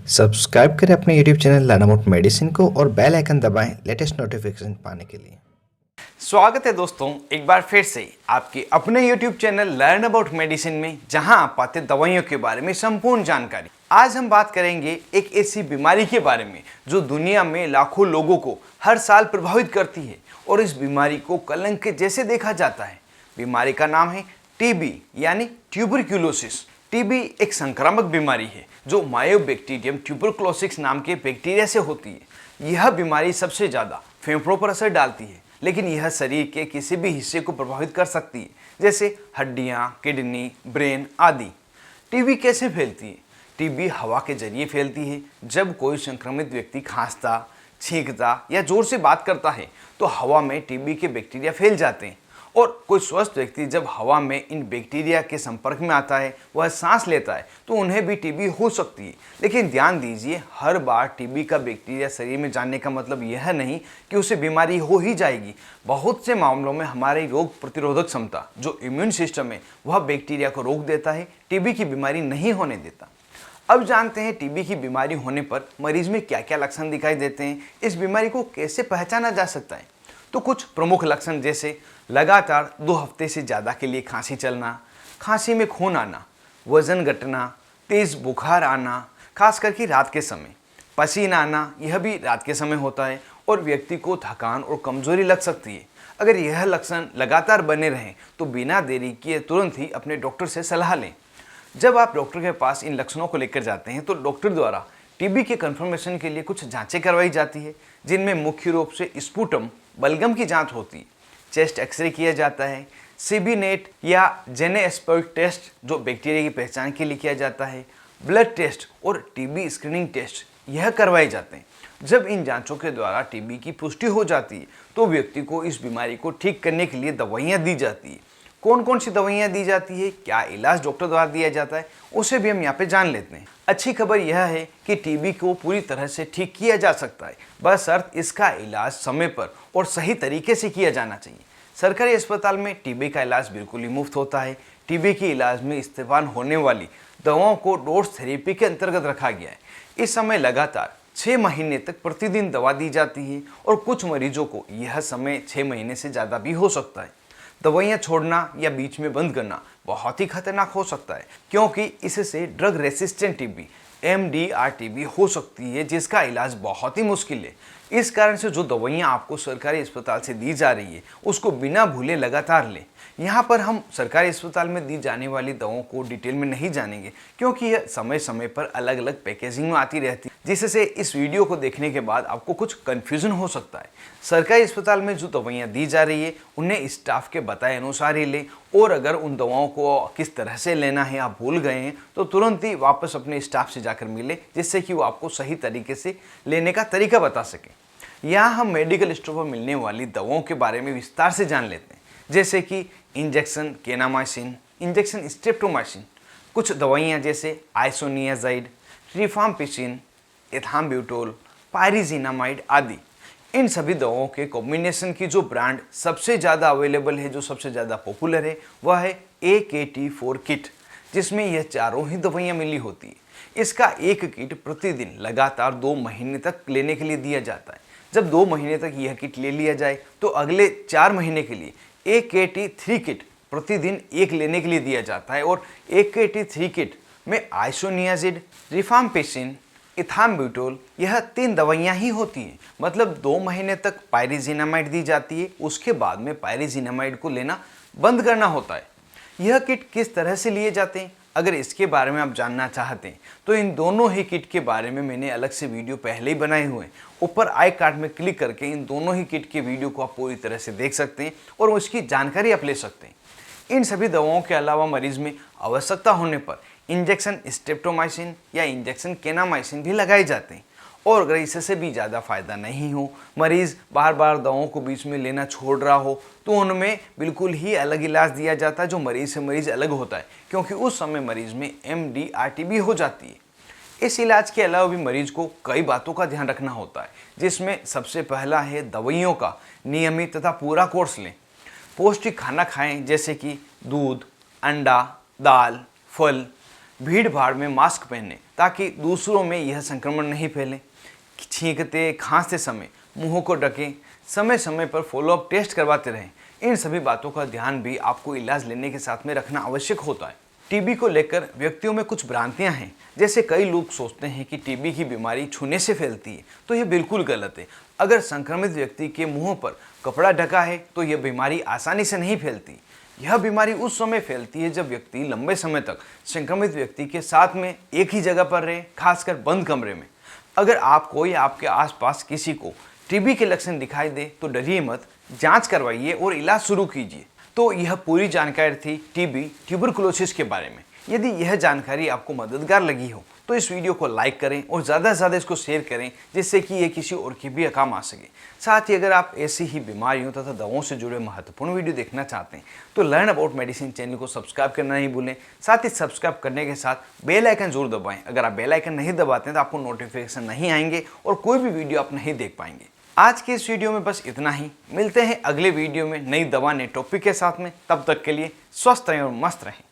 Subscribe करें अपने YouTube channel learn about medicine को और बेल आइकन दबाएं लेटेस्ट नोटिफिकेशन पाने के लिए। स्वागत है दोस्तों एक बार फिर से आपके अपने YouTube channel learn about medicine में, जहां आप पाते दवाइयों के बारे में संपूर्ण जानकारी। आज हम बात करेंगे एक ऐसी बीमारी के बारे में जो दुनिया में लाखों लोगों को हर साल प्रभावित करती है और इस बीमारी को कलंक के जैसे देखा जाता है। बीमारी का नाम है टीबी यानी ट्यूबरक्यूलोसिस। टीबी एक संक्रामक बीमारी है जो मायोबैक्टीरियम ट्यूबरक्लोसिस नाम के बैक्टीरिया से होती है। यह बीमारी सबसे ज़्यादा फेफड़ों पर असर डालती है, लेकिन यह शरीर के किसी भी हिस्से को प्रभावित कर सकती है, जैसे हड्डियां, किडनी, ब्रेन आदि। टीबी कैसे फैलती है? टीबी हवा के जरिए फैलती है। जब कोई संक्रमित व्यक्ति खांसता, छींकता या जोर से बात करता है तो हवा में टीबी के बैक्टीरिया फैल जाते हैं, और कोई स्वस्थ व्यक्ति जब हवा में इन बैक्टीरिया के संपर्क में आता है, वह सांस लेता है तो उन्हें भी टीबी हो सकती है। लेकिन ध्यान दीजिए, हर बार टीबी का बैक्टीरिया शरीर में जाने का मतलब यह नहीं कि उसे बीमारी हो ही जाएगी। बहुत से मामलों में हमारी रोग प्रतिरोधक क्षमता, जो इम्यून सिस्टम है, वह बैक्टीरिया को रोक देता है, टीबी की बीमारी नहीं होने देता। अब जानते हैं टीबी की बीमारी होने पर मरीज में क्या क्या लक्षण दिखाई देते हैं, इस बीमारी को कैसे पहचाना जा सकता है। तो कुछ प्रमुख लक्षण जैसे लगातार 2 हफ्ते से ज़्यादा के लिए खांसी चलना, खांसी में खून आना, वजन घटना, तेज बुखार आना, खास करके रात के समय, पसीना आना, यह भी रात के समय होता है, और व्यक्ति को थकान और कमजोरी लग सकती है। अगर यह लक्षण लगातार बने रहें तो बिना देरी किए तुरंत ही अपने डॉक्टर से सलाह लें। जब आप डॉक्टर के पास इन लक्षणों को लेकर जाते हैं तो डॉक्टर द्वारा टीबी के कंफर्मेशन के लिए कुछ जांचें करवाई जाती है, जिनमें मुख्य रूप से स्पुटम बलगम की जांच होती है, चेस्ट एक्सरे किया जाता है, सीबी नेट या जेनेस्पर्ट टेस्ट जो बैक्टीरिया की पहचान के लिए किया जाता है, ब्लड टेस्ट और टीबी स्क्रीनिंग टेस्ट यह करवाए जाते हैं। जब इन जांचों के द्वारा टीबी की पुष्टि हो जाती है तो व्यक्ति को इस बीमारी को ठीक करने के लिए दवाइयाँ दी जाती है। कौन कौन सी दवाइयाँ दी जाती है, क्या इलाज डॉक्टर द्वारा दिया जाता है, उसे भी हम यहाँ पे जान लेते हैं। अच्छी खबर यह है कि टीबी को पूरी तरह से ठीक किया जा सकता है, बशर्ते इसका इलाज समय पर और सही तरीके से किया जाना चाहिए। सरकारी अस्पताल में टीबी का इलाज बिल्कुल ही मुफ्त होता है। टीबी के इलाज में इस्तेमाल होने वाली दवाओं को डोज थेरेपी के अंतर्गत रखा गया है। इस समय लगातार 6 महीने तक प्रतिदिन दवा दी जाती है, और कुछ मरीजों को यह समय 6 महीने से ज़्यादा भी हो सकता है। दवाइयाँ छोड़ना या बीच में बंद करना बहुत ही खतरनाक हो सकता है, क्योंकि इससे drug resistant TB MDR TB हो सकती है, जिसका इलाज बहुत ही मुश्किल है। इस कारण से जो दवाइयाँ आपको सरकारी अस्पताल से दी जा रही है उसको बिना भूले लगातार लें। यहाँ पर हम सरकारी अस्पताल में दी जाने वाली दवाओं को डिटेल में नहीं जानेंगे, क्योंकि यह समय समय पर अलग अलग पैकेजिंग में आती रहती है, जिससे इस वीडियो को देखने के बाद आपको कुछ कन्फ्यूजन हो सकता है। सरकारी अस्पताल में जो दवाइयाँ दी जा रही है उन्हें स्टाफ के बताए अनुसार ही लें, और अगर उन दवाओं को किस तरह से लेना है आप भूल गए हैं तो तुरंत ही वापस अपने स्टाफ से जाकर मिले, जिससे कि वो आपको सही तरीके से लेने का तरीका बता सकें। यहाँ हम मेडिकल स्टोर पर मिलने वाली दवाओं के बारे में विस्तार से जान लेते हैं, जैसे कि इंजेक्शन केनामाइसिन, इंजेक्शन स्ट्रेप्टोमाइसिन, कुछ दवाइयाँ जैसे आइसोनियाजाइड, रिफाम्पिसिन, एथाम्ब्यूटोल, पायरिजिनामाइड आदि। इन सभी दवाओं के कॉम्बिनेशन की जो ब्रांड सबसे ज़्यादा अवेलेबल है, जो सबसे ज़्यादा पॉपुलर है, वह है AKT4 किट, जिसमें यह चारों ही दवाइयाँ मिली होती है। इसका एक किट प्रतिदिन लगातार 2 महीने तक लेने के लिए दिया जाता है। जब 2 महीने तक यह किट ले लिया जाए तो अगले 4 महीने के लिए AKT3 किट प्रतिदिन 1 लेने के लिए दिया जाता है, और AKT3 किट में आइसोनियाजिड, रिफाम्पिसिन, इथाम्ब्यूटोल यह 3 दवाइयाँ ही होती हैं। मतलब 2 महीने तक पायरिजिनामाइड दी जाती है, उसके बाद में पायरिजिनामाइड को लेना बंद करना होता है। यह किट किस तरह से लिए जाते हैं, अगर इसके बारे में आप जानना चाहते हैं तो इन दोनों ही किट के बारे में मैंने अलग से वीडियो पहले ही बनाए हुए हैं। ऊपर आई कार्ड में क्लिक करके इन दोनों ही किट के वीडियो को आप पूरी तरह से देख सकते हैं और उसकी जानकारी आप ले सकते हैं। इन सभी दवाओं के अलावा मरीज में आवश्यकता होने पर इंजेक्शन स्ट्रेप्टोमाइसिन या इंजेक्शन केनामाइसिन भी लगाए जाते हैं, और अगर इससे भी ज़्यादा फायदा नहीं हो, मरीज़ बार बार दवाओं को बीच में लेना छोड़ रहा हो, तो उनमें बिल्कुल ही अलग इलाज दिया जाता है जो मरीज़ से मरीज़ अलग होता है, क्योंकि उस समय मरीज़ में MDR टीबी हो जाती है। इस इलाज के अलावा भी मरीज को कई बातों का ध्यान रखना होता है, जिसमें सबसे पहला है दवाइयों का नियमित तथा पूरा कोर्स लें। पौष्टिक खाना खाएं, जैसे कि दूध, अंडा, दाल, फल, भीड़ भाड़ में मास्क पहने ताकि दूसरों में यह संक्रमण नहीं फैले, छींकते खांसते समय मुंहों को ढकें, समय समय पर फॉलोअप टेस्ट करवाते रहें। इन सभी बातों का ध्यान भी आपको इलाज लेने के साथ में रखना आवश्यक होता है। टीबी को लेकर व्यक्तियों में कुछ भ्रांतियां हैं। जैसे कई लोग सोचते हैं कि टीबी की बीमारी छूने से फैलती है, तो यह बिल्कुल गलत है। अगर संक्रमित व्यक्ति के मुंह पर कपड़ा ढका है तो यह बीमारी आसानी से नहीं फैलती। यह बीमारी उस समय फैलती है जब व्यक्ति लंबे समय तक संक्रमित व्यक्ति के साथ में एक ही जगह पर रहे, खासकर बंद कमरे में। अगर आपको या आपके आसपास किसी को टीबी के लक्षण दिखाई दे तो डरिए मत, जांच करवाइए और इलाज शुरू कीजिए। तो यह पूरी जानकारी थी टीबी ट्यूबरकुलोसिस के बारे में। यदि यह जानकारी आपको मददगार लगी हो तो इस वीडियो को लाइक करें और ज़्यादा से ज़्यादा इसको शेयर करें, जिससे कि ये किसी और के भी काम आ सके। साथ ही अगर आप ऐसी ही बीमारियों तथा दवाओं से जुड़े महत्वपूर्ण वीडियो देखना चाहते हैं तो लर्न अबाउट मेडिसिन चैनल को सब्सक्राइब करना नहीं भूलें। साथ ही सब्सक्राइब करने के साथ बेल आइकन जरूर दबाएं। अगर आप बेल आइकन नहीं दबाते हैं तो आपको नोटिफिकेशन नहीं आएंगे और कोई भी वीडियो आप नहीं देख पाएंगे। आज के इस वीडियो में बस इतना ही। मिलते हैं अगले वीडियो में नई दवा नए टॉपिक के साथ में। तब तक के लिए स्वस्थ रहें और मस्त रहें।